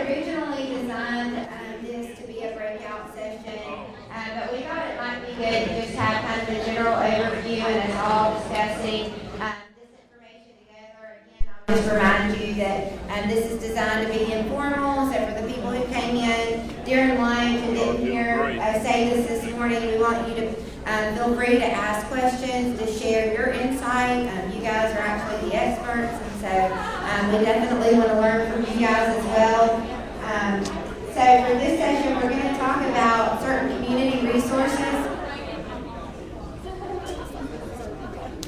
originally designed this to be a breakout session, but we thought it might be good to just have kind of a general overview and us all discussing this information together. Again, I'll just remind you that this is designed to be informal, so for the people who came in during lunch and didn't hear say this morning, we want you to feel free to ask questions, to share your insight. You guys are actually the experts, and so we definitely want to learn from you guys as well. So for this session, we're going to talk about certain community resources.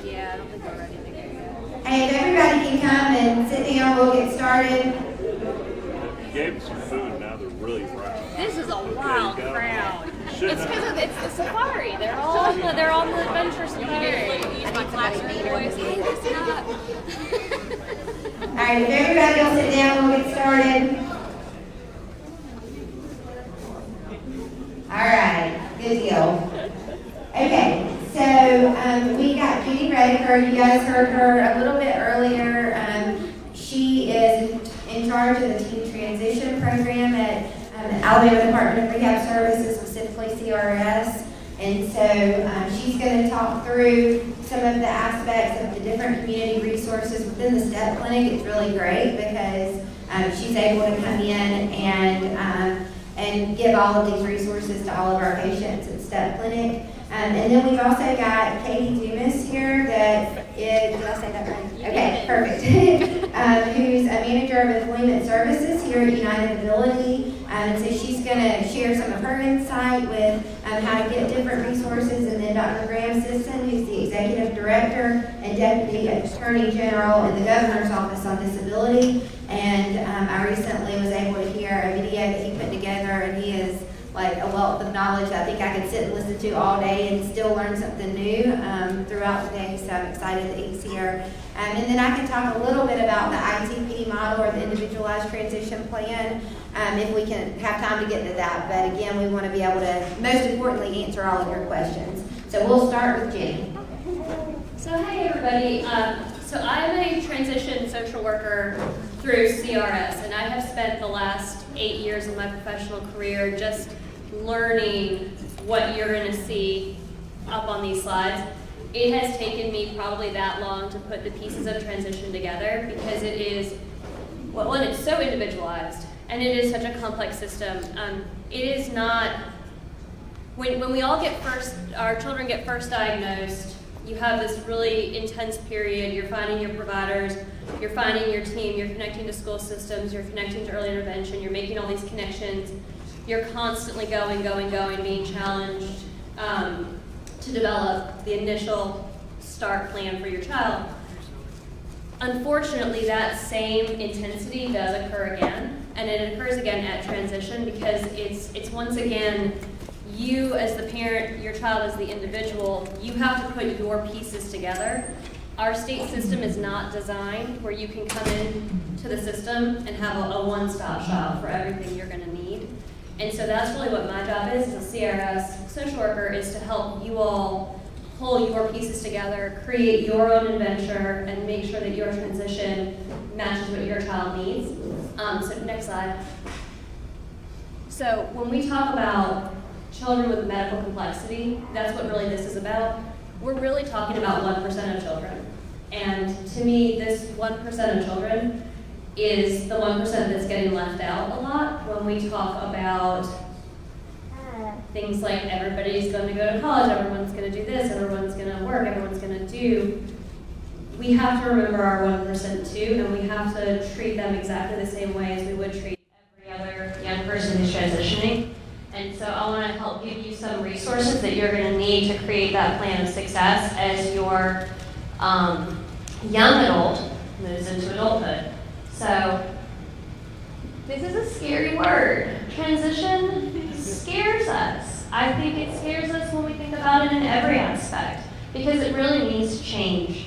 Yeah, I don't think we're ready to go yet. Hey, if everybody can come and sit down, we'll get started. You gave them some food, now they're really proud. This is a wild crowd. It's because it's the safari. They're all on the adventure safari. Use my classroom voice. Hey, listen up. All right, if everybody will sit down, we'll get started. All right, good deal. Okay, so we got Ginny Rediker. You guys heard her a little bit earlier. She is in charge of the Teen Transition Program at Alabama Department of Rehab Services, specifically CRS. And so she's going to talk through some of the aspects of the different community resources within the STEP clinic. It's really great because she's able to come in and give all of these resources to all of our patients at STEP clinic. And then we've also got Katie Dumas here that is, did I say that right? Okay, perfect. Who's a manager of employment services here at United Ability. And so she's going to share some of her insight with how to get different resources. And then Dr. Graham Sisson, who's the executive director and deputy attorney general in the governor's office on disability. And I recently was able to hear a video that he put together, and he is like a wealth of knowledge I think I could sit and listen to all day and still learn something new throughout the day, so I'm excited that he's here. And then I can talk a little bit about the ITP model or the Individualized Transition Plan if we can have time to get to that. But again, we want to be able to, most importantly, answer all of your questions. So we'll start with Ginny. So hey everybody, so I'm a transition social worker through CRS, and I have spent the last 8 years of my professional career just learning what you're going to see up on these slides. It has taken me probably that long to put the pieces of transition together because it is, well, one, it's so individualized, and it is such a complex system. It is not, when we all get first, our children get first diagnosed, you have this really intense period. You're finding your providers, you're finding your team, you're connecting to school systems, you're connecting to early intervention, you're making all these connections. You're constantly going, being challenged to develop the initial start plan for your child. Unfortunately, that same intensity does occur again, and it occurs again at transition because it's once again, you as the parent, your child as the individual, you have to put your pieces together. Our state system is not designed where you can come in to the system and have a one-stop shop for everything you're going to need. And so that's really what my job is as a CRS social worker, is to help you all pull your pieces together, create your own adventure, and make sure that your transition matches what your child needs. So next slide. So when we talk about children with medical complexity, that's what really this is about. We're really talking about 1% of children. And to me, this 1% of children is the 1% that's getting left out a lot when we talk about things like everybody's going to go to college, everyone's going to do this, everyone's going to work, everyone's going to do. We have to remember our 1% too, and we have to treat them exactly the same way as we would treat every other young person who's transitioning. And so I want to help give you some resources that you're going to need to create that plan of success as your young adult moves into adulthood. So this is a scary word. Transition scares us. I think it scares us when we think about it in every aspect because it really means change.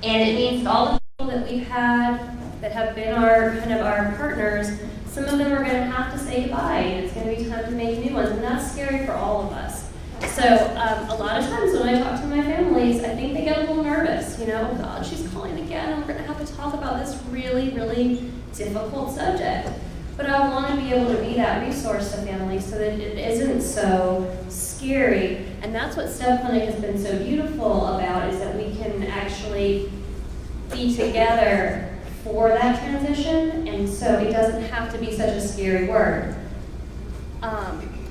And it means all the people that we've had that have been our partners, some of them are going to have to say goodbye, and it's going to be time to make new ones, and that's scary for all of us. So a lot of times when I talk to my families, I think they get a little nervous. You know, oh God, she's calling again, and we're going to have to talk about this really, really difficult subject. But I want be able to be that resource to families so that it isn't so scary. And that's what Step Clinic has been so beautiful about, is that we can actually be together for that transition, and so it doesn't have to be such a scary word.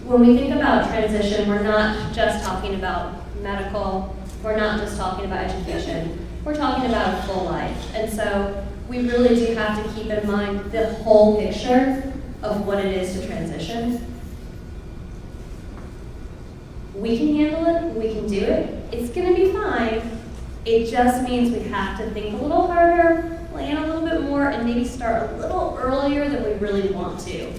When we think about transition, we're not just talking about medical, we're not just talking about education, we're talking about a full life. And so we really do have to keep in mind the whole picture of what it is to transition. We can handle it, we can do it, it's gonna be fine. It just means we have to think a little harder, plan a little bit more, and maybe start a little earlier than we really want to.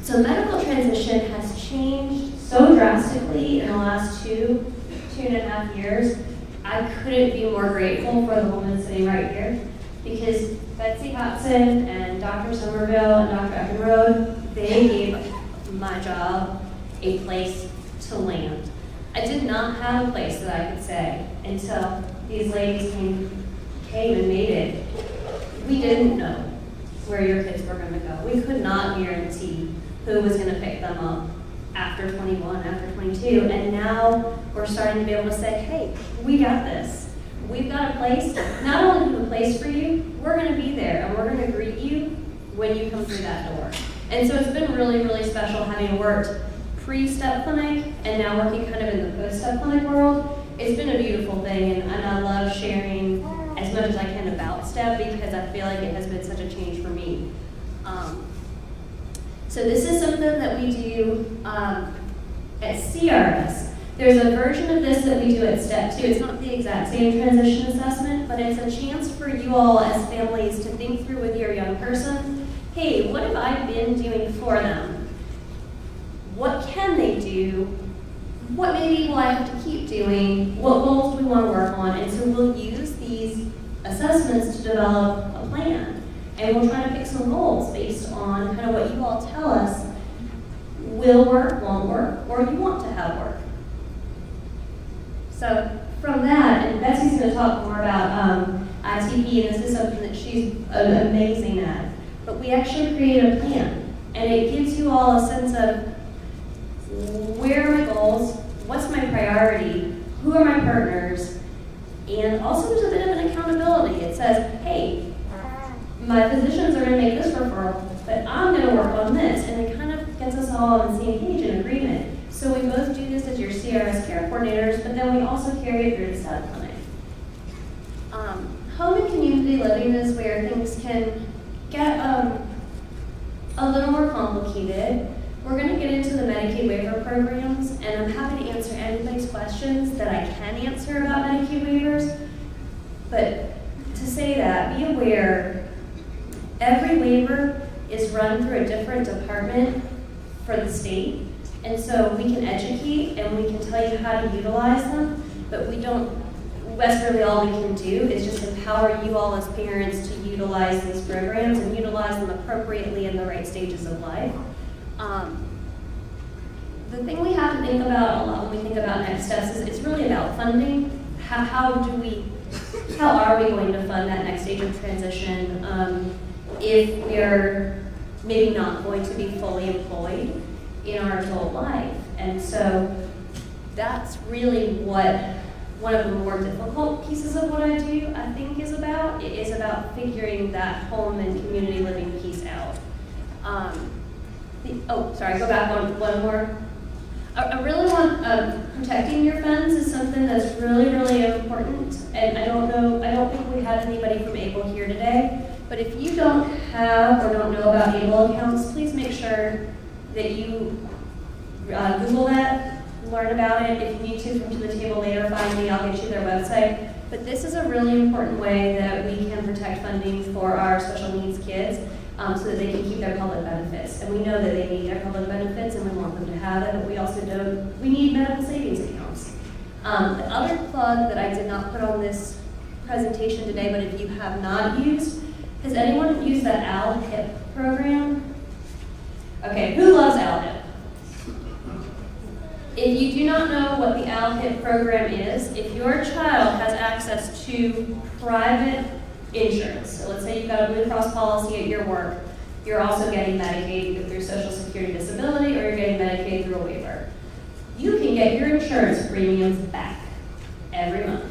So medical transition has changed so drastically in the last two and a half years. I couldn't be more grateful for the woman sitting right here, because Betsy Hopson and Dr. Somerville and Dr. Eckenrode, they gave my job a place to land. I did not have a place that I could say until these ladies came and made it. We didn't know where your kids were going to go. We could not guarantee who was going to pick them up after 21, after 22, and now we're starting to be able to say, hey, we got this. We've got a place. Not only do we have a place for you, we're going to be there, and we're going to greet you when you come through that door. And so it's been really, really special having worked pre-Step Clinic and now working kind of in the post-Step Clinic world. It's been a beautiful thing, and I love sharing as much as I can about STEP, because I feel like it has been such a change for me. So this is something that we do at CRS. There's a version of this that we do at STEP 2. It's not the exact same transition assessment, but it's a chance for you all as families to think through with your young person, hey, what have I been doing for them? What can they do? What maybe will I have to keep doing? What goals do we want to work on? And so we'll use these assessments to develop a plan. And we'll try to pick some goals based on kind of what you all tell us will work, won't work, or you want to have work. So from that, and Betsy's going to talk more about ITP, and this is something that she's amazing at, but we actually created a plan. And it gives you all a sense of where are my goals, what's my priority, who are my partners, and also there's a bit of an accountability. It says, hey, my physicians are going to make this referral, but I'm going to work on this, and it kind of gets us all on the same page in agreement. So we both do this as your CRS care coordinators, but then we also carry it through the STEP Clinic. Home and community living is where things can get a little more complicated. We're going to get into the Medicaid waiver programs, and I'm happy to answer anybody's questions that I can answer about Medicaid waivers. But to say that, be aware, every waiver is run through a different department for the state. And so we can educate and we can tell you how to utilize them, but we don't, that's really all we can do is just empower you all as parents to utilize these programs and utilize them appropriately in the right stages of life. The thing we have to think about a lot when we think about next steps is it's really about funding. How are we going to fund that next stage of transition if we're maybe not going to be fully employed in our adult life? And so that's really what one of the more difficult pieces of what I do, I think, is about. It is about figuring that home and community living piece out. Go back one more. I really want, protecting your funds is something that's really, really important. And I don't think we have anybody from ABLE here today. But if you don't have or don't know about ABLE accounts, please make sure that you Google that, learn about it. If you need to, come to the table later, find me, I'll get you their website. But this is a really important way that we can protect funding for our special needs kids so that they can keep their public benefits. And we know that they need their public benefits and we want them to have it, but we also we need medical savings accounts. The other plug that I did not put on this presentation today, but if you have not used, has anyone used that ALHIP program? Okay, who loves ALHIP? If you do not know what the ALHIP program is, if your child has access to private insurance, so let's say you've got a Blue Cross policy at your work you're also getting Medicaid either through Social Security Disability or you're getting Medicaid through a waiver. You can get your insurance premiums back every month.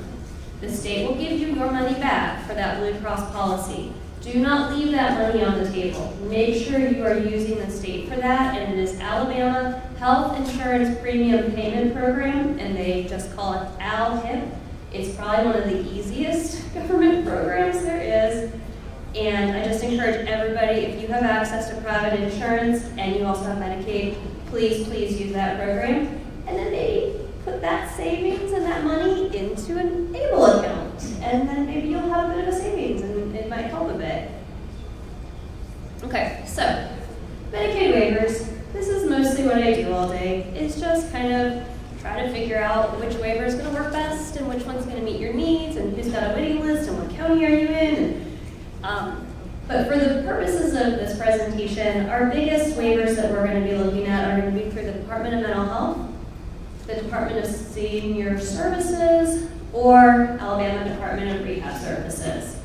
The state will give you your money back for that Blue Cross policy. Do not leave that money on the table. Make sure you are using the state for that, and it is Alabama Health Insurance Premium Payment Program, and they just call it ALHIP. It's probably one of the easiest government programs there is, and I just encourage everybody, if you have access to private insurance and you also have Medicaid, please use that program, and then maybe put that savings and that money into an ABLE account, and then maybe you'll have a bit of a savings and it might help a bit. Okay, so Medicaid waivers, this is mostly what I do all day. It's just kind of try to figure out which waiver is going to work best and which one's going to meet your needs and who's got a waiting list and what county are you in. But for the purposes of this presentation, our biggest waivers that we're going to be looking at are going to be through the Department of Mental Health, the Department of Senior Services, or Alabama Department of Rehab Services.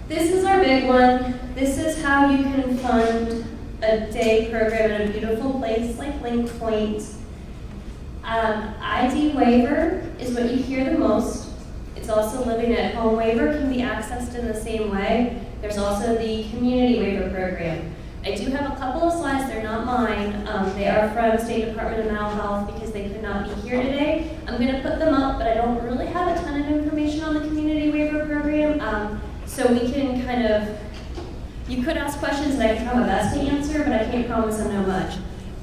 This is our big one. This is how you can fund a day program in a beautiful place like Link Point. ID waiver is what you hear the most. It's also living at home waiver can be accessed in the same way. There's also the community waiver program. I do have a couple of slides, they're not mine. They are from State Department of Mental Health because they could not be here today. I'm going to put them up, but I don't really have a ton of information on the community waiver program. So we can kind of, you could ask questions and I can try my best to answer, but I can't promise I know much.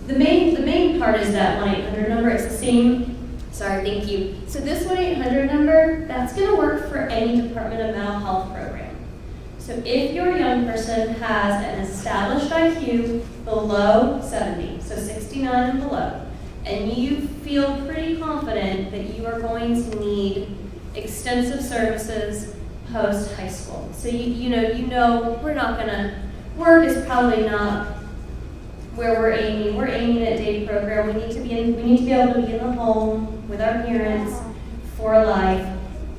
The main part is that 1-800 number. It's the same, sorry, thank you. So this 1-800 number, that's going to work for any Department of Mental Health program. So if your young person has an established IQ below 70, so 69 and below, and you feel pretty confident that you are going to need extensive services post high school. So you know we're not gonna, work is probably not where we're aiming. We're aiming at day program. We need to be able to be in the home with our parents for life.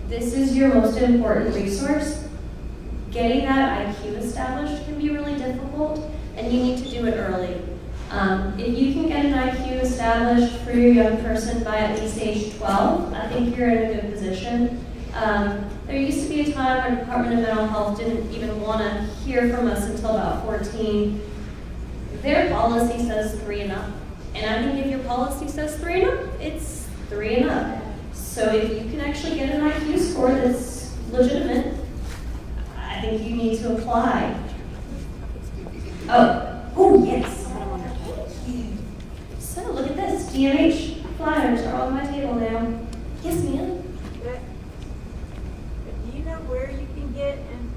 This is your most important resource. Getting that IQ established can be really difficult, and you need to do it early. If you can get an IQ established for your young person by at least age 12, I think you're in a good position. There used to be a time where Department of Mental Health didn't even want to hear from us until about 14. Their policy says 3 and up. And I think if your policy says 3 and up, it's 3 and up. So if you can actually get an IQ score that's legitimate, I think you need to apply. Oh yes. So look at this. DMH flyers are on my table now. Yes, ma'am. Do you know where you can get an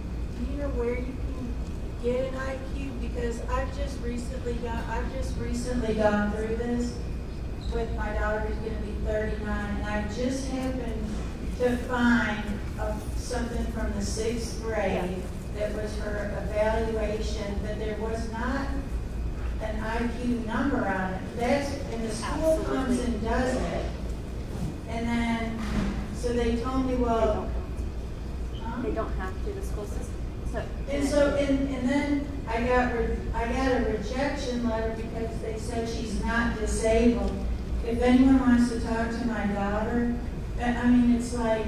IQ? Because I've just recently gone through this with my daughter who's going to be 39, and I just happened to find something from the 6th grade that was her evaluation, but there was not an IQ number on it. And the school comes and does it, and then so they told me, well, they don't have to, the school system. And then I got a rejection letter because they said she's not disabled. If anyone wants to talk to my daughter, I mean, it's like,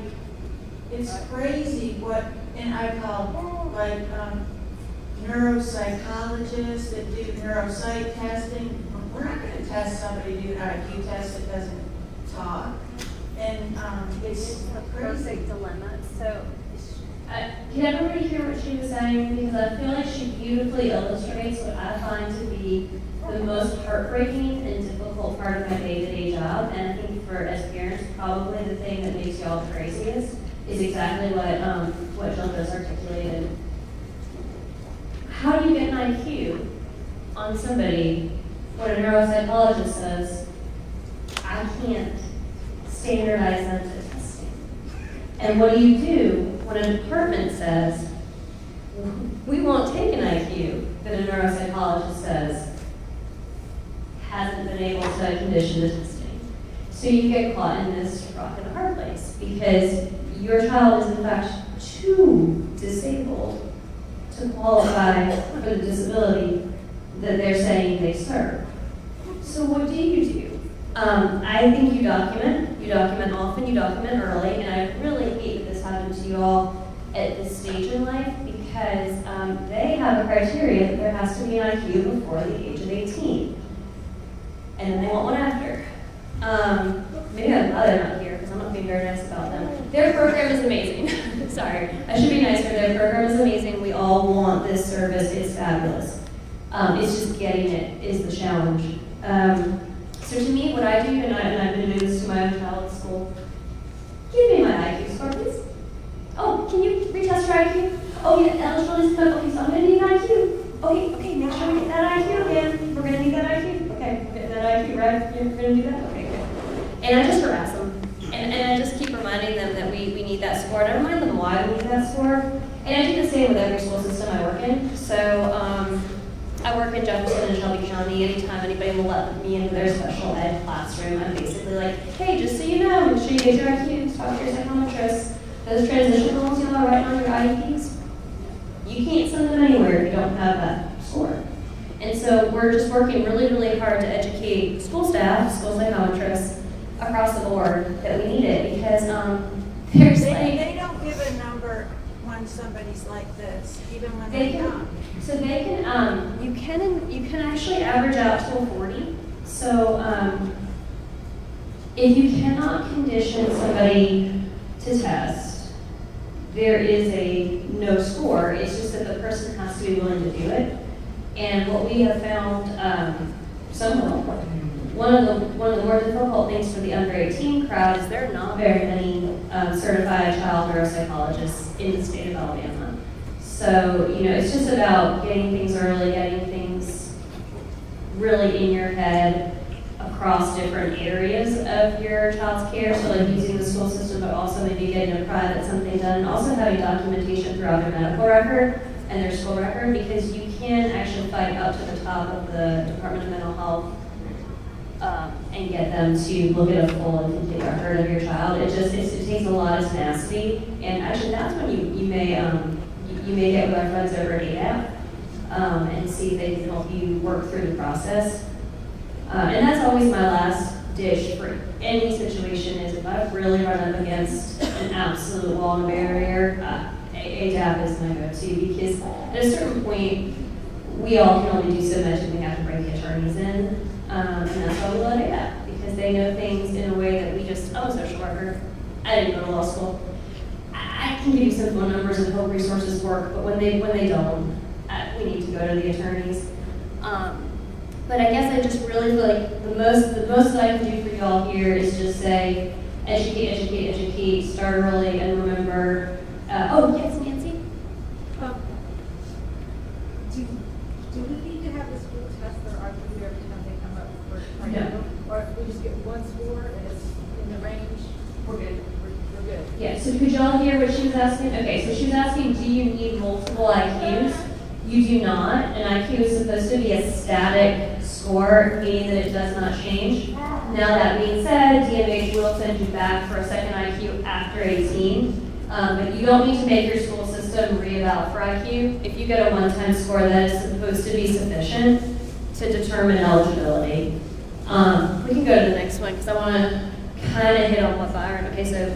it's crazy what, and I call like neuropsychologists that do neuropsych testing. We're not going to test somebody to do an IQ test that doesn't talk. And it's a perfect dilemma. So, can everybody hear what she was saying? Because I feel like she beautifully illustrates what I find to be the most heartbreaking and difficult part of my day-to-day job. And I think as parents, probably the thing that makes y'all the craziest is exactly what Jill just articulated. How do you get an IQ on somebody when a neuropsychologist says, I can't standardize them to testing? And what do you do when a department says, we won't take an IQ that a neuropsychologist says hasn't been able to condition the testing? So you get caught in this rock and a hard place because your child is in fact too disabled to to qualify for the disability that they're saying they serve. So what do you do? I think you document often, you document early, and I really hate that this happened to you all at this stage in life because they have a criteria that there has to be an IQ before the age of 18. And then they want one after. Maybe I'm glad they're not here because I'm not being very nice about them. Their program is amazing. Sorry, I should be nicer. Their program is amazing. We all want this service. It's fabulous. It's just getting it is the challenge. So to me, what I do, and I've been doing this to my own child at school, give me my IQ score, please. Oh, can you retest your IQ? Oh, yeah, eligibility is good. Okay, so I'm going to need an IQ. Okay, make sure we get that IQ again. We're going to need that IQ. Okay, get that IQ, right? You're going to do that? Okay, good. And I just harass them. And I just keep reminding them that we need that score. And I remind them why we need that score. And I do the same with every school system I work in. So I work in Jefferson and Shelby County. Anytime anybody will let me into their special ed classroom, I'm basically like, hey, just so you know, make sure you get your IQs, talk to your psychometrist. Those transition goals you'll have right on your IEPs, you can't send them anywhere if you don't have that score. And so we're just working really, really hard to educate school staff, school psychometrists across the board that we need it because there's They don't give a number when somebody's like this, even when they're young. So they can, you can actually average out to a 40. So if you cannot condition somebody to test, there is a no score. It's just that the person has to be willing to do it. And what we have found, one of the more difficult things for the under 18 crowd is there are not very many certified child neuropsychologists in the state of Alabama. So, it's just about getting things early, getting things really in your head across different areas of your child's care. So like using the school system, but also maybe getting a private something done, and also having documentation throughout their medical record and their school record, because you can actually fight up to the top of the Department of Mental Health and get them to look at a full and complete record of your child. It takes a lot of tenacity, and actually that's when you may get with our friends over at ADAP and see if they can help you work through the process. And that's always my last dish for any situation is if I've really run up against an absolute wall and barrier, ADAP is my go-to, because at a certain point, we all can only do so much and we have to bring the attorneys in. And that's why we let ADAP, because they know things in a way that I'm a social worker. I didn't go to law school. I can give you some phone numbers and hope resources work, but when they don't, we need to go to the attorneys. But I guess I just really feel like the most that I can do for y'all here is just say, educate, start early, and remember. Oh, yes, Nancy? Do we need to have the school test their IQ every time they come up for No. Or if we just get one score and it's in the range, we're good. We're good. Yeah, so could y'all hear what she was asking? Okay, so she was asking, do you need multiple IQs? You do not. An IQ is supposed to be a static score, meaning that it does not change. Now that being said, DMH will send you back for a second IQ after 18. But you don't need to make your school system re-eval for IQ. If you get a one-time score, that is supposed to be sufficient to determine eligibility. We can go to the next one because I want to kind of hit on what Byron. So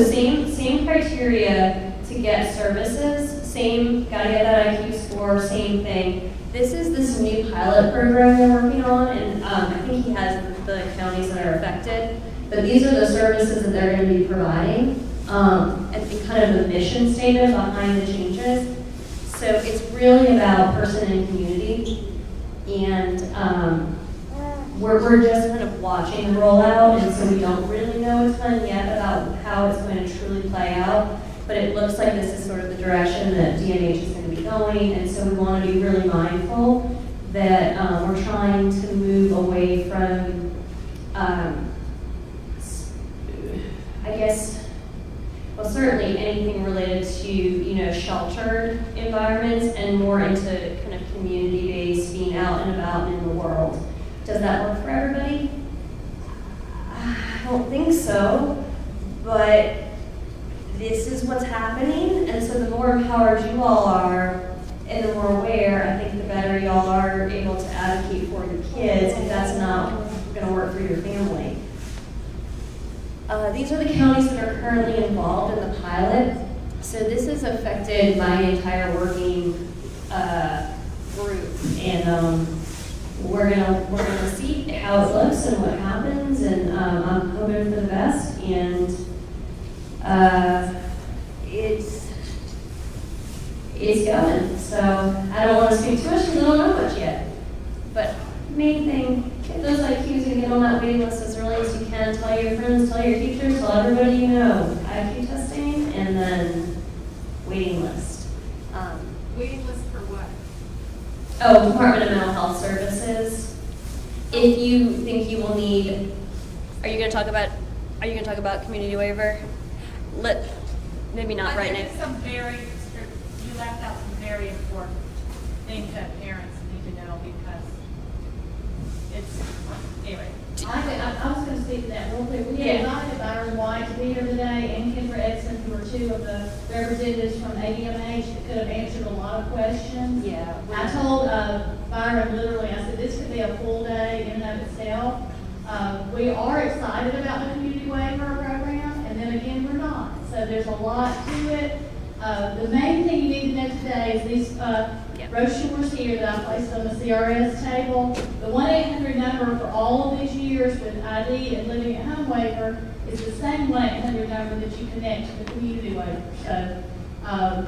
same criteria to get services. Same, gotta get that IQ score. Same thing. This is this new pilot program we're working on, and I think he has the counties that are affected. But these are the services that they're going to be providing, and kind of the mission statement behind the changes. So it's really about person and community, and we're just kind of watching the rollout, and so we don't really know a ton yet about how it's going to truly play out. But it looks like this is sort of the direction that DMH is going to be going, and so we want to be really mindful that we're trying to move away from certainly anything related to, sheltered environments and more into kind of community-based, being out and about in the world. Does that work for everybody? I don't think so, but this is what's happening, and so the more empowered you all are, and the more aware, I think the better y'all are able to advocate for your kids if that's not going to work for your family. These are the counties that are currently involved in the pilot. So this has affected my entire working group, and we're gonna see how it looks and what happens, and I'm hoping for the best. And it's going. So I don't want to speak too much because I don't know much yet. But main thing, get those IQs and get on that waiting list as early as you can. Tell your friends, tell your teachers, tell everybody you know. IQ testing, and then waiting list. Waiting list for what? Oh, Department of Mental Health Services. If you think you will need, are you going to talk about community waiver? Maybe not right now. You left out some very important things that parents need to know because anyway. I was going to speak to that real quick. We had invited Byron White to be here today and Kendra Edson, who are two of the representatives from ADMH that could have answered a lot of questions. Yeah. I told Byron literally, I said, this could be a full day in and of itself. We are excited about the community waiver program, and then again, we're not. So there's a lot to it. The main thing you need to know today is these brochures here that I placed on the CRS table. The 1-800 number for all of these years with ID and living at home waiver is the same 1-800 number that you connect to the community waiver. So I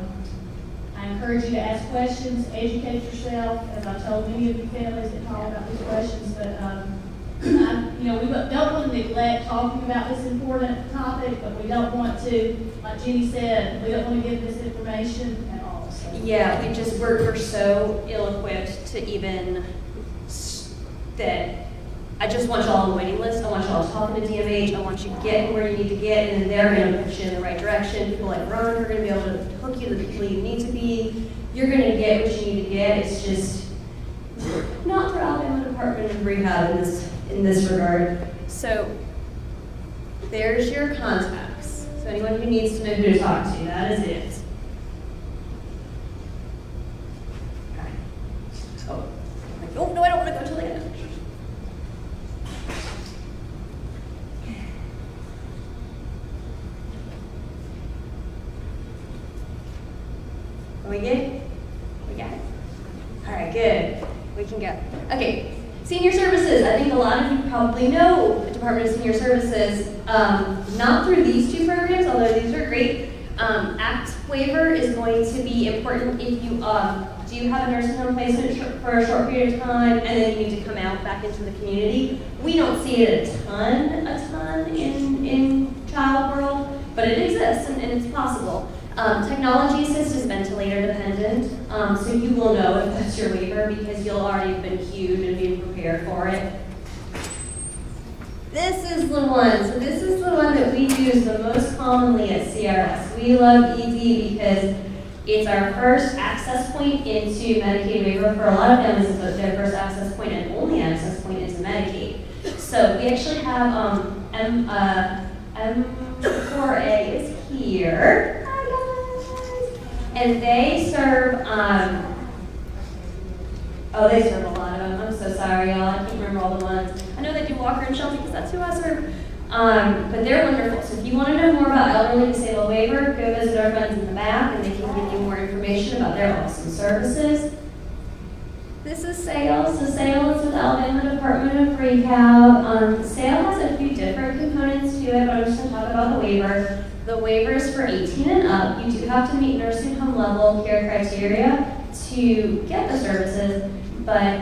encourage you to ask questions, educate yourself, as I told many of you families that call about these questions. But we don't want to neglect talking about this important topic, but we don't want to, like Ginny said, we don't want to give this information at all. So. Yeah, we're so ill-equipped to even that. I just want y'all on the waiting list. I want y'all talking to DMH. I want you getting where you need to get, and then they're going to put you in the right direction. People like Ron are going to be able to hook you to the people you need to be. You're going to get what you need to get. It's just not for Alabama Department of Rehab in this regard. So there's your contacts. So anyone who needs to know who to talk to, that is it. Okay. Oh, no, I don't want to go till the end. Are we good? We got it? All right, good. We can go. Okay, senior services. I think a lot of you probably know the Department of Senior Services. Not through these two programs, although these are great. ACT waiver is going to be important if you do have a nursing home placement for a short period of time, and then you need to come out back into the community. We don't see it a ton in child world, but it exists and it's possible. Technology assist is ventilator dependent, so you will know if that's your waiver because you'll already have been queued and being prepared for it. This is the one. So this is the one that we use the most commonly at CRS. We love ED because it's our first access point into Medicaid waiver. For a lot of families, it's their first access point and only access point into Medicaid. So we actually have M4A is here. And they serve, they serve a lot of them. I'm so sorry, y'all. I can't remember all the ones. I know they do Walker and Shelby because that's who I serve. But they're wonderful. So if you want to know more about elderly disabled waiver, go visit our friends in the back and they can give you more information about their awesome services. This is SAIL. So SAIL is with Alabama Department of Breakout. SAIL has a few different components to it, but I'm just going to talk about the waiver. The waiver is for 18 and up. You do have to meet nursing home level care criteria to get the services, but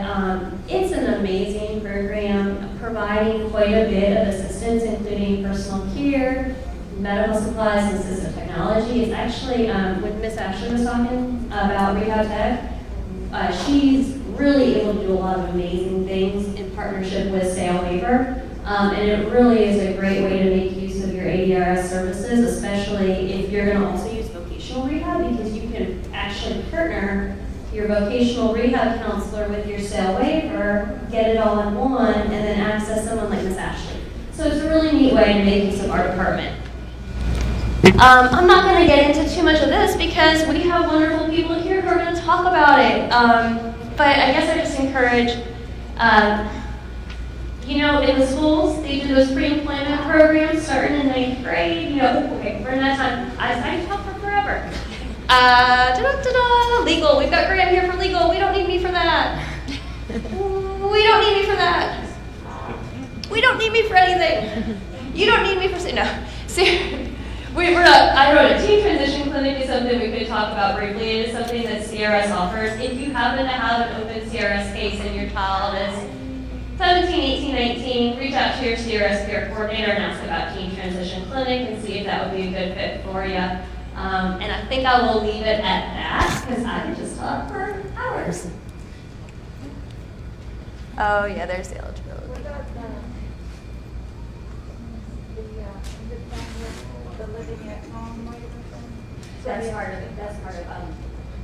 it's an amazing program providing quite a bit of assistance, including personal care, medical supplies, and assistive technology. It's actually, when Miss Ashley was talking about Rehab Tech, she's really able to do a lot of amazing things in partnership with SAIL Waiver. And it really is a great way to make use of your ADRS services, especially if you're going to also use vocational rehab, because you can actually partner your vocational rehab counselor with your SAIL waiver, get it all in one, and then access someone like Miss Ashley. So it's a really neat way to make use of our department. I'm not going to get into too much of this because we have wonderful people here who are going to talk about it. But I guess I just encourage, in the schools, they do those pre-employment programs starting in 9th grade. Okay, we're in that time. I can talk for forever. Legal. We've got Graham here for legal. We don't need me for that. We don't need me for that. We don't need me for anything. You don't need me for no. See, we're not. I wrote a teen transition clinic is something we could talk about briefly. It is something that CRS offers. If you happen to have an open CRS case and your child is 17, 18, 19, reach out to your CRS peer coordinator and ask about teen transition clinic and see if that would be a good fit for you. And I think I will leave it at that because I could just talk for hours. Oh yeah, there's the eligibility. What about the living at home waiver thing? That's part of it. That's part of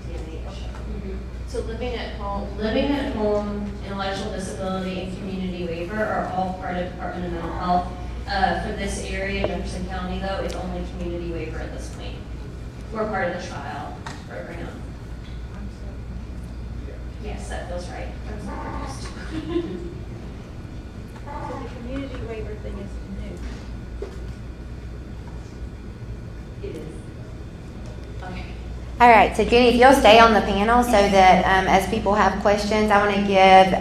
TNH. Mm-hmm. So living at home, intellectual disability, and community waiver are all part of Department of Mental Health. For this area, Jefferson County, though, it's only community waiver at this point. We're part of the trial program. Yes, that feels right. I'm so confused. So the community waiver thing is new. It is. Okay. All right, so Jenny, if you'll stay on the panel so that as people have questions, I want to give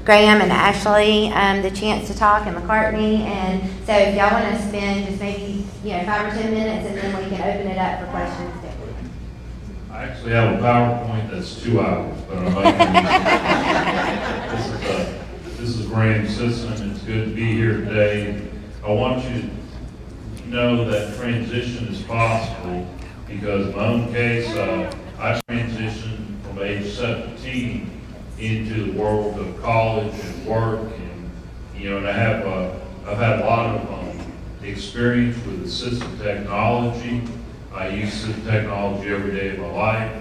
Graham and Ashley the chance to talk, and McCartney. And so if y'all want to spend just maybe 5 or 10 minutes, and then we can open it up for questions. I actually have a PowerPoint that's 2 hours, but I'm this is Graham Sisson. It's good to be here today. I want you to know that transition is possible because in my own case, I transitioned from age 17 into the world of college and work, and I've had a lot of experience with assistive technology. I use assistive technology every day of my life.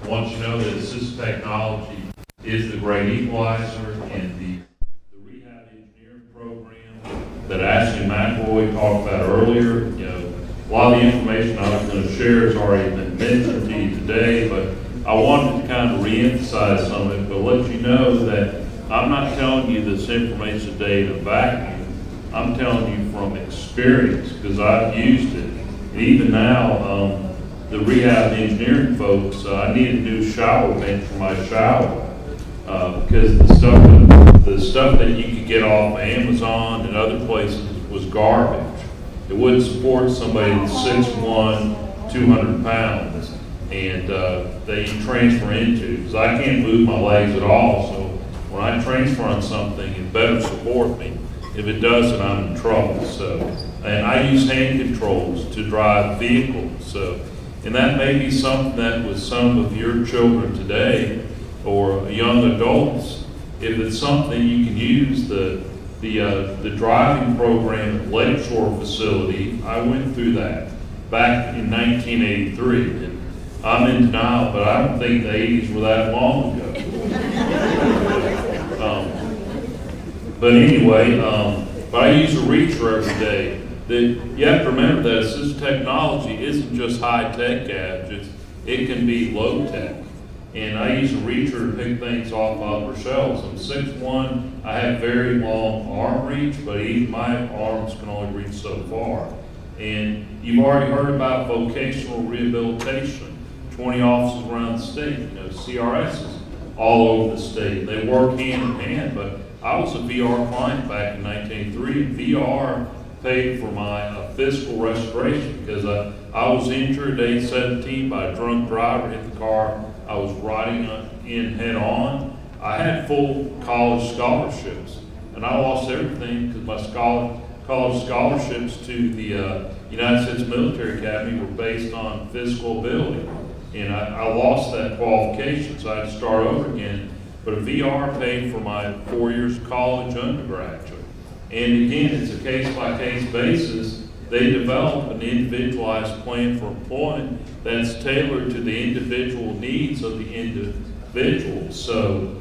I want you to know that assistive technology is the great equalizer, and the rehab engineering program that Ashley McElroy talked about earlier. A lot of the information I was going to share has already been mentioned to you today, but I wanted to kind of reemphasize some of it, but let you know that I'm not telling you this information today in a vacuum. I'm telling you from experience because I've used it. And even now, the rehab engineering folks, I need a new shower vent for my shower because the stuff that you could get off Amazon and other places was garbage. It wouldn't support somebody that's 6'1", 200 pounds, and that you transfer into, because I can't move my legs at all, so when I transfer on something, it better support me. If it doesn't, I'm in trouble. And I use hand controls to drive vehicles, and that may be something that with some of your children today, or young adults, if it's something you can use, the driving program at Lakeshore facility, I went through that back in 1983. And I'm in denial, but I don't think the 80s were that long ago. But anyway, but I use a reacher every day. You have to remember that assistive technology isn't just high-tech gadgets, it can be low-tech. And I use a reacher to pick things off upper shelves. I'm 6'1", I have very long arm reach, but even my arms can only reach so far. And you've already heard about vocational rehabilitation, 20 offices around the state, CRSs all over the state. They work hand in hand, but I was a VR client back in 1983, and VR paid for my physical restoration because I was injured at age 17 by a drunk driver, hit the car I was riding in head on. I had full college scholarships, and I lost everything because my college scholarships to the United States Military Academy were based on physical ability, and I lost that qualification, so I had to start over again. But a VR paid for my 4 years of college undergraduate. And again, it's a case-by-case basis. They develop an individualized plan for employment that's tailored to the individual needs of the individual. So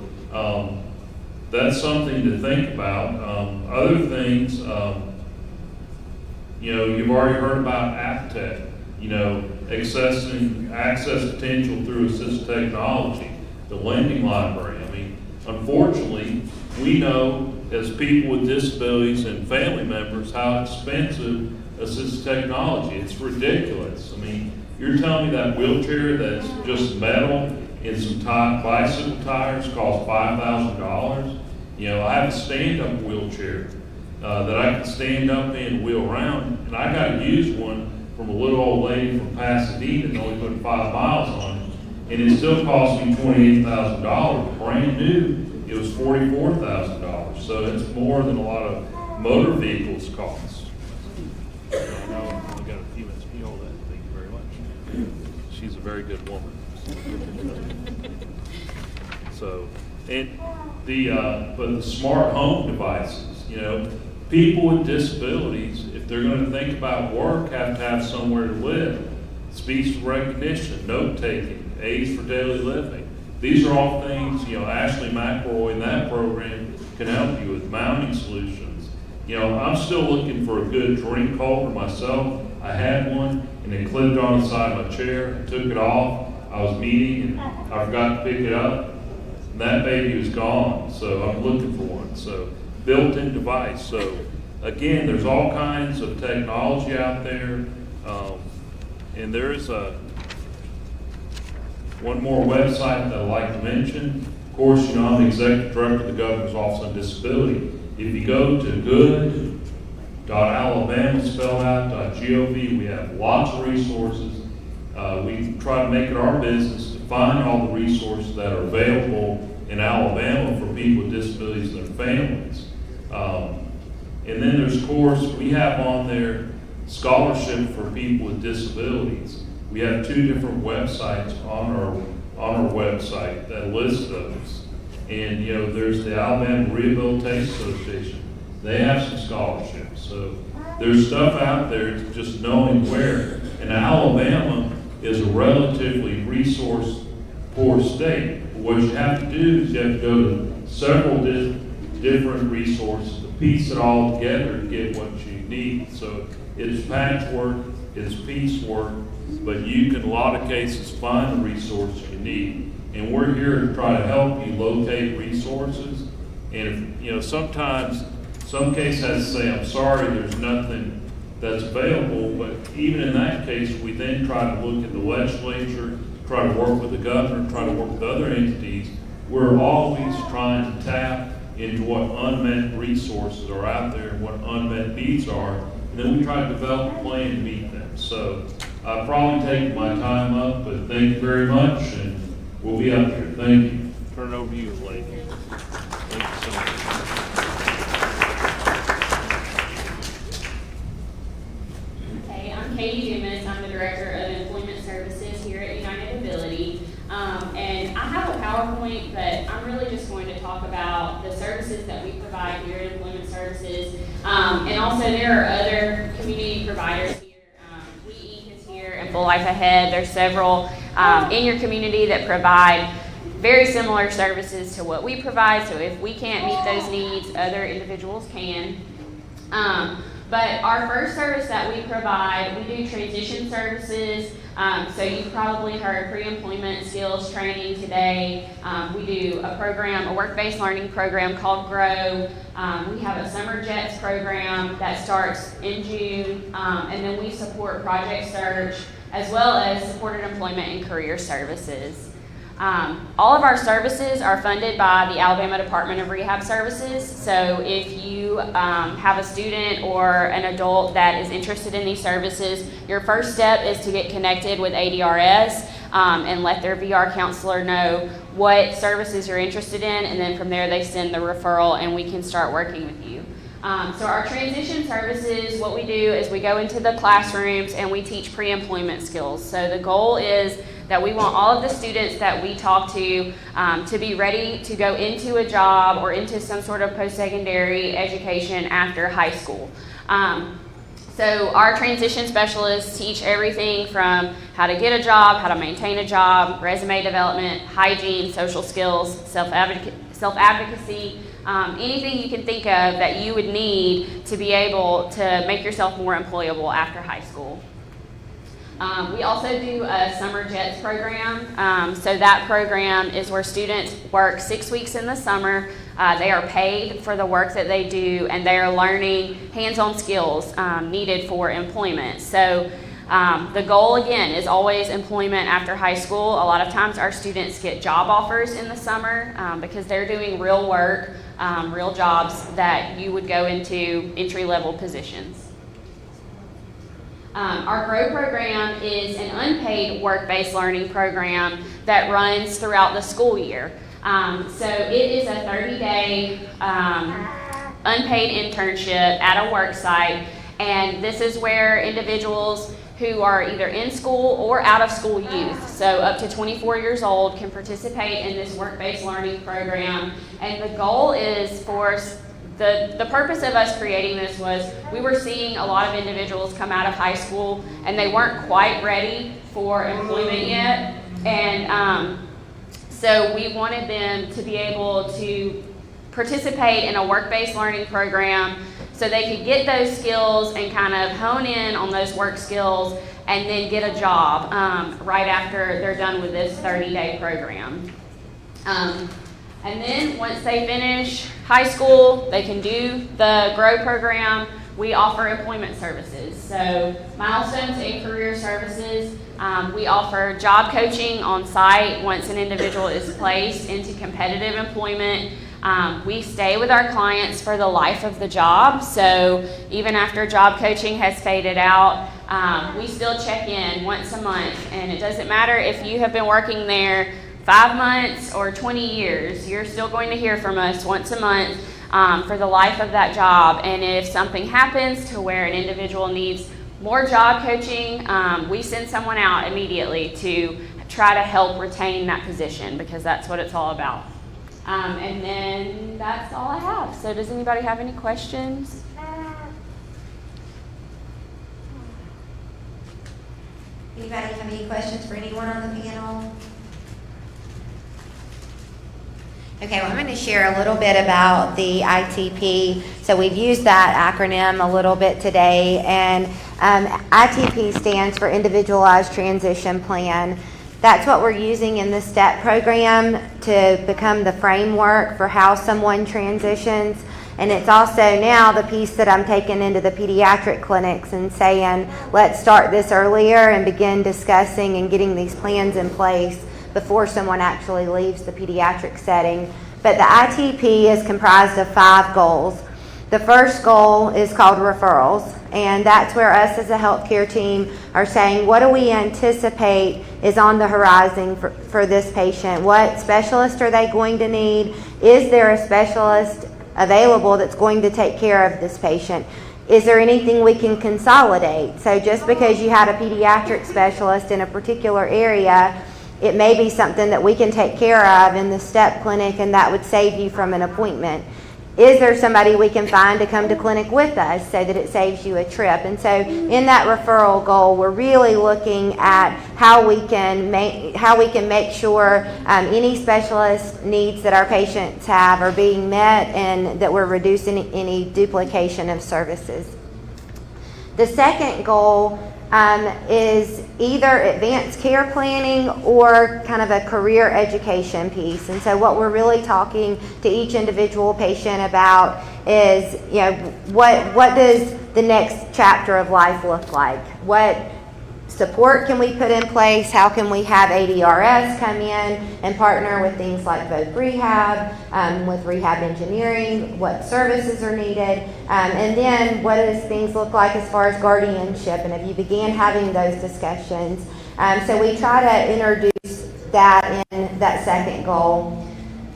that's something to think about. Other things, You know, you've already heard about AppTech, you know, access potential through assistive technology, the lending library. I mean, unfortunately, we know as people with disabilities and family members how expensive assistive technology. It's ridiculous. I mean, you're telling me that wheelchair that's just metal and some bicycle tires cost $5,000? You know, I have a stand-up wheelchair that I can stand up in and wheel around, and I got to use one from a little old lady from Pasadena that only put 5 miles on it, and it still cost me $28,000. Brand new, it was $44,000. So it's more than a lot of motor vehicles cost. I know I got a few minutes. You hold that. Thank you very much. She's a very good woman. So, and but the smart home devices, you know, people with disabilities, if they're going to think about work, have to have somewhere to live. Speech recognition, note taking, aids for daily living. These are all things, you know, Ashley McElroy in that program can help you with. Mounting solutions. You know, I'm still looking for a good drink holder myself. I had one and it clipped on the side of my chair. I took it off. I was meeting and I forgot to pick it up. And that baby was gone. So I'm looking for one. So built-in device. So again, there's all kinds of technology out there. And there is one more website that I'd like to mention. Of course, you know, I'm the executive director of the Governor's Office on Disability. If you go to good.alabama, spelled out, .gov, we have lots of resources. We try to make it our business to find all the resources that are available in Alabama for people with disabilities and their families. And then there's, of course, we have on there scholarship for people with disabilities. We have 2 different websites on our website that list those. And, you know, there's the Alabama Rehabilitation Association. They have some scholarships. So there's stuff out there, just knowing where. And Alabama is a relatively resource-poor state. What you have to do is you have to go to several different resources to piece it all together to get what you need. So it's patchwork, it's piecework, but you can, in a lot of cases, find the resources you need. And we're here to try to help you locate resources. And if, you know, sometimes some case has to say, I'm sorry, there's nothing that's available, but even in that case, we then try to look at the legislature, try to work with the governor, try to work with other entities. We're always trying to tap into what unmet resources are out there and what unmet needs are, and then we try to develop a plan to meet them. So I've probably taken my time up, but thank you very much, and we'll be up here. Thank you. Turn it over to you, lady. Thank you so much. Hey, I'm Katie Dumas. I'm the Director of Employment Services here at United Ability. And I have a PowerPoint, but I'm really just going to talk about the services that we provide here at Employment Services. And also there are other community providers here. We Inc. is here and Full Life Ahead. There's several in your community that provide very similar services to what we provide. So if we can't meet those needs, other individuals can. But our first service that we provide, we do transition services. So you've probably heard pre-employment skills training today. We do a program, a work-based learning program called GROW. We have a Summer Jets program that starts in June. And then we support Project Search as well as supported employment and career services. All of our services are funded by the Alabama Department of Rehab Services. So if you have a student or an adult that is interested in these services, your first step is to get connected with ADRS and let their VR counselor know what services you're interested in, and then from there they send the referral and we can start working with you. So our transition services, what we do is we go into the classrooms and we teach pre-employment skills. So the goal is that we want all of the students that we talk to be ready to go into a job or into some sort of post-secondary education after high school. So our transition specialists teach everything from how to get a job, how to maintain a job, resume development, hygiene, social skills, self-advocacy, anything you can think of that you would need to be able to make yourself more employable after high school. We also do a summer JETS program. So that program is where students work 6 weeks in the summer. They are paid for the work that they do, and they are learning hands-on skills needed for employment. So the goal, again, is always employment after high school. A lot of times our students get job offers in the summer because they're doing real work, real jobs that you would go into entry-level positions. Our GROW program is an unpaid work-based learning program that runs throughout the school year. So it is a 30-day unpaid internship at a work site, and this is where individuals who are either in school or out of school youth, so up to 24 years old, can participate in this work-based learning program. And the goal is for the purpose of us creating this was we were seeing a lot of individuals come out of high school and they weren't quite ready for employment yet. And so we wanted them to be able to participate in a work-based learning program so they could get those skills and kind of hone in on those work skills and then get a job right after they're done with this 30-day program. And then once they finish high school, they can do the GROW program. We offer employment services. So Milestones and Career Services, we offer job coaching on site once an individual is placed into competitive employment. We stay with our clients for the life of the job. So even after job coaching has faded out, we still check in once a month. And it doesn't matter if you have been working there 5 months or 20 years, you're still going to hear from us once a month for the life of that job. And if something happens to where an individual needs more job coaching, we send someone out immediately to try to help retain that position, because that's what it's all about. And then that's all I have. So does anybody have any questions? Anybody have any questions for anyone on the panel? Okay, well, I'm going to share a little bit about the ITP. So we've used that acronym a little bit today, and ITP stands for Individualized Transition Plan. That's what we're using in the STEP program to become the framework for how someone transitions. And it's also now the piece that I'm taking into the pediatric clinics and saying, let's start this earlier and begin discussing and getting these plans in place before someone actually leaves the pediatric setting. But the ITP is comprised of 5 goals. The first goal is called referrals, and that's where us as a healthcare team are saying, what do we anticipate is on the horizon for this patient? What specialist are they going to need? Is there a specialist available that's going to take care of this patient? Is there anything we can consolidate? So just because you had a pediatric specialist in a particular area, it may be something that we can take care of in the STEP clinic, and that would save you from an appointment. Is there somebody we can find to come to clinic with us so that it saves you a trip? And so in that referral goal, we're really looking at how we can make sure any specialist needs that our patients have are being met, and that we're reducing any duplication of services. The second goal is either advanced care planning or kind of a career education piece. And so what we're really talking to each individual patient about is, you know, what does the next chapter of life look like? What support can we put in place? How can we have ADRS come in and partner with things like both rehab, with rehab engineering, what services are needed, and then what does things look like as far as guardianship, and if you began having those discussions. So we try to introduce that in that second goal.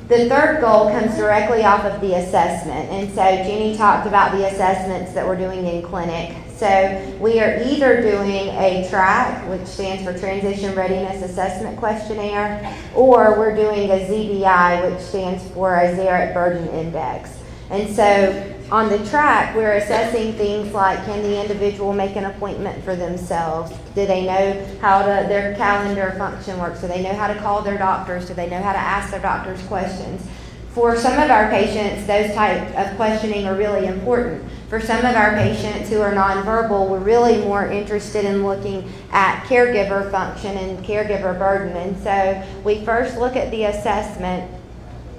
The third goal comes directly off of the assessment, and so Ginny talked about the assessments that we're doing in clinic. So we are either doing a TRAC, which stands for Transition Readiness Assessment Questionnaire, or we're doing a ZBI, which stands for a Zaret Burden Index. And so on the TRAC, we're assessing things like, can the individual make an appointment for themselves? Do they know how their calendar function works? Do they know how to call their doctors? Do they know how to ask their doctors questions? For some of our patients, those types of questioning are really important. For some of our patients who are nonverbal, we're really more interested in looking at caregiver function and caregiver burden. And so we first look at the assessment.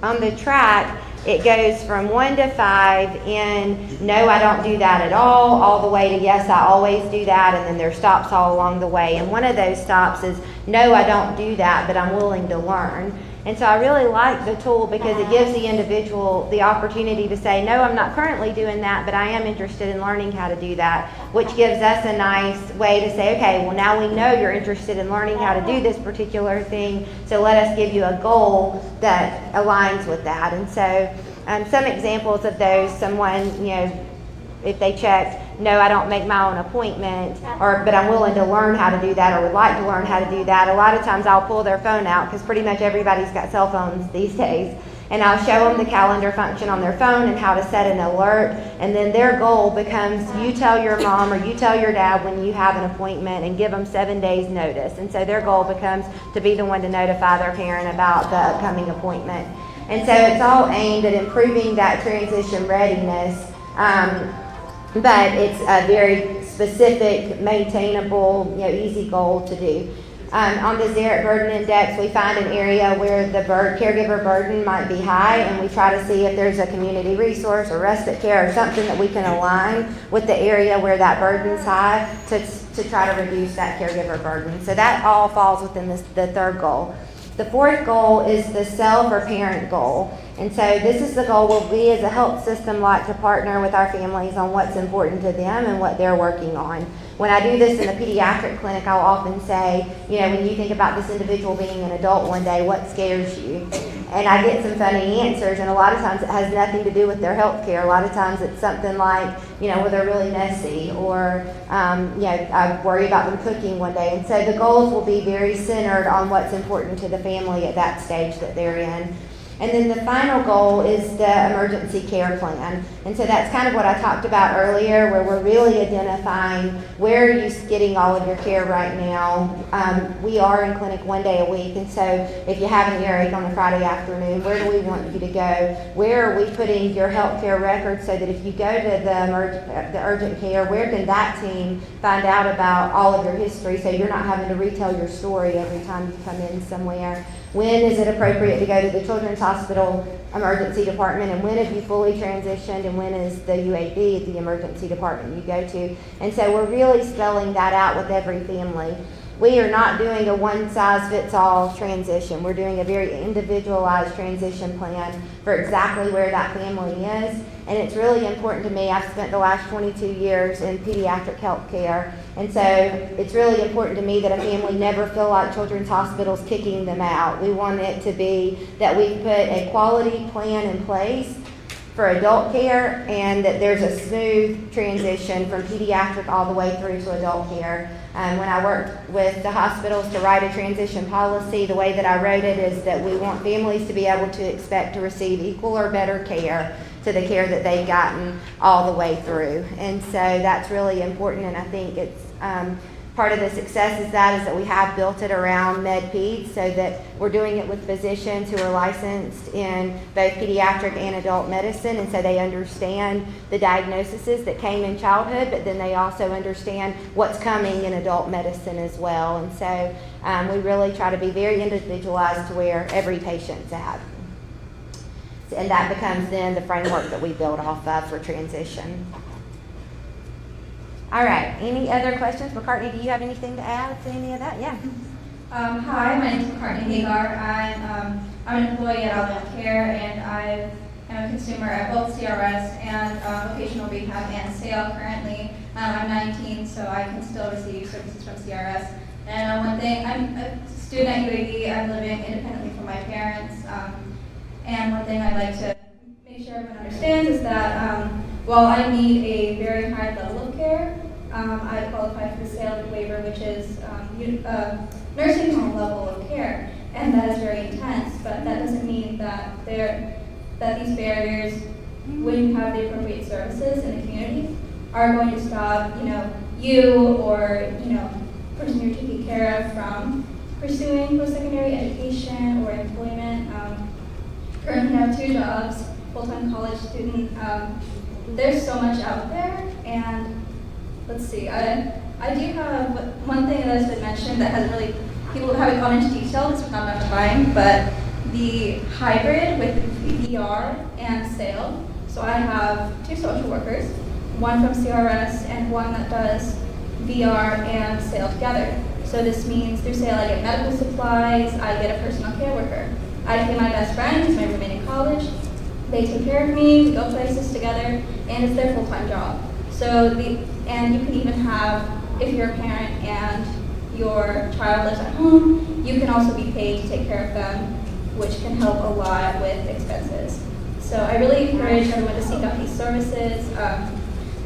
On the track, it goes from 1 to 5 in no, I don't do that at all the way to yes, I always do that, and then there's stops all along the way. And one of those stops is no, I don't do that, but I'm willing to learn. And so I really like the tool because it gives the individual the opportunity to say, no, I'm not currently doing that, but I am interested in learning how to do that, which gives us a nice way to say, okay, well, now we know you're interested in learning how to do this particular thing, so let us give you a goal that aligns with that. And so some examples of those, someone, if they checked, no, I don't make my own appointment, but I'm willing to learn how to do that or would like to learn how to do that. A lot of times I'll pull their phone out because pretty much everybody's got cell phones these days. And I'll show them the calendar function on their phone and how to set an alert. And then their goal becomes you tell your mom or you tell your dad when you have an appointment and give them 7 days notice. And so their goal becomes to be the one to notify their parent about the upcoming appointment. And so it's all aimed at improving that transition readiness. But it's a very specific, maintainable, easy goal to do. On the Xeric Burden Index, we find an area where the caregiver burden might be high, and we try to see if there's a community resource or respite care or something that we can align with the area where that burden's high to try to reduce that caregiver burden. So that all falls within the third goal. The fourth goal is the self or parent goal. And so this is the goal where we as a health system like to partner with our families on what's important to them and what they're working on. When I do this in the pediatric clinic, I'll often say, when you think about this individual being an adult one day, what scares you? And I get some funny answers, and a lot of times it has nothing to do with their health care. A lot of times it's something like, where they're really messy, or, I worry about them cooking one day. And so the goals will be very centered on what's important to the family at that stage that they're in. And then the final goal is the emergency care plan. And so that's kind of what I talked about earlier, where we're really identifying where are you getting all of your care right now. We are in clinic 1 day a week, and so if you have an earache on a Friday afternoon, where do we want you to go? Where are we putting your health care records so that if you go to the urgent care, where can that team find out about all of your history so you're not having to retell your story every time you come in somewhere? When is it appropriate to go to the Children's Hospital emergency department, and when have you fully transitioned, and when is the UAB, the emergency department you go to? And so we're really spelling that out with every family. We are not doing a one-size-fits-all transition. We're doing a very individualized transition plan for exactly where that family is. And it's really important to me. I've spent the last 22 years in pediatric health care. And so it's really important to me that a family never feel like Children's Hospital's kicking them out. We want it to be that we put a quality plan in place for adult care, and that there's a smooth transition from pediatric all the way through to adult care. When I worked with the hospitals to write a transition policy, the way that I wrote it is that we want families to be able to expect to receive equal or better care to the care that they've gotten all the way through. And so that's really important, and I think it's part of the success is that we have built it around MedPeds, so that we're doing it with physicians who are licensed in both pediatric and adult medicine, and so they understand the diagnoses that came in childhood, but then they also understand what's coming in adult medicine as well. And so we really try to be very individualized to where every patient's at. And that becomes then the framework that we build off of for transition. All right, any other questions? McCartney, do you have anything to add to any of that? Yeah. Hi, my name is McCartney Hagar. I'm an employee at Adulthood, and I'm a consumer at both CRS and vocational rehab and SAIL currently. I'm 19, so I can still receive services from CRS. And one thing, I'm a student at UAB. I'm living independently from my parents. And one thing I'd like to make sure everyone understands is that while I need a very high level of care, I qualify for the SAIL waiver, which is nursing home level of care, and that is very intense. But that doesn't mean that these barriers, when you have the appropriate services in the community, are going to stop you or person you're taking care of from pursuing post-secondary education or employment. currently have 2 jobs, full-time college student. There's so much out there, and let's see, I do have one thing that has been mentioned that hasn't really, people haven't gone into detail, because we're not enough time, but the hybrid with VR and SAIL. So I have 2 social workers, one from CRS and one that does VR and SAIL together. So this means through SAIL I get medical supplies, I get a personal care worker. I pay my best friend, who's my roommate in college. They take care of me, we go places together, and it's their full-time job. So and you can even have, if you're a parent and your child lives at home, you can also be paid to take care of them, which can help a lot with expenses. So I really encourage everyone to seek out these services.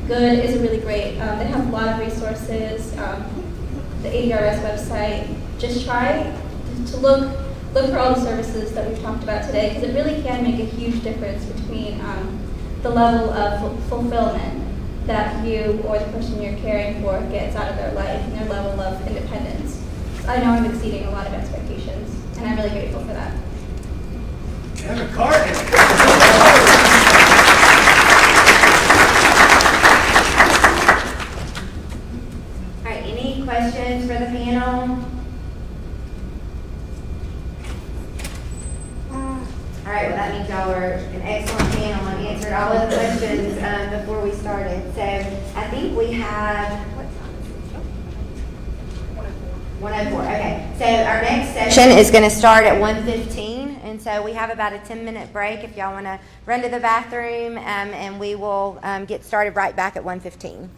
Good is a really great, they have a lot of resources. The ADRS website, just try to look for all the services that we've talked about today, because it really can make a huge difference between the level of fulfillment that you or the person you're caring for gets out of their life and their level of independence. So I know I'm exceeding a lot of expectations, and I'm really grateful for that. Emma Carter. All right, any questions for the panel? All right, well, that means y'all were an excellent panel and answered all of the questions before we started. So I think we have, what time is it? 1:04, okay. So our next session is going to start at 1:15, and so we have about a 10-minute break if y'all want to run to the bathroom, and we will get started right back at 1:15.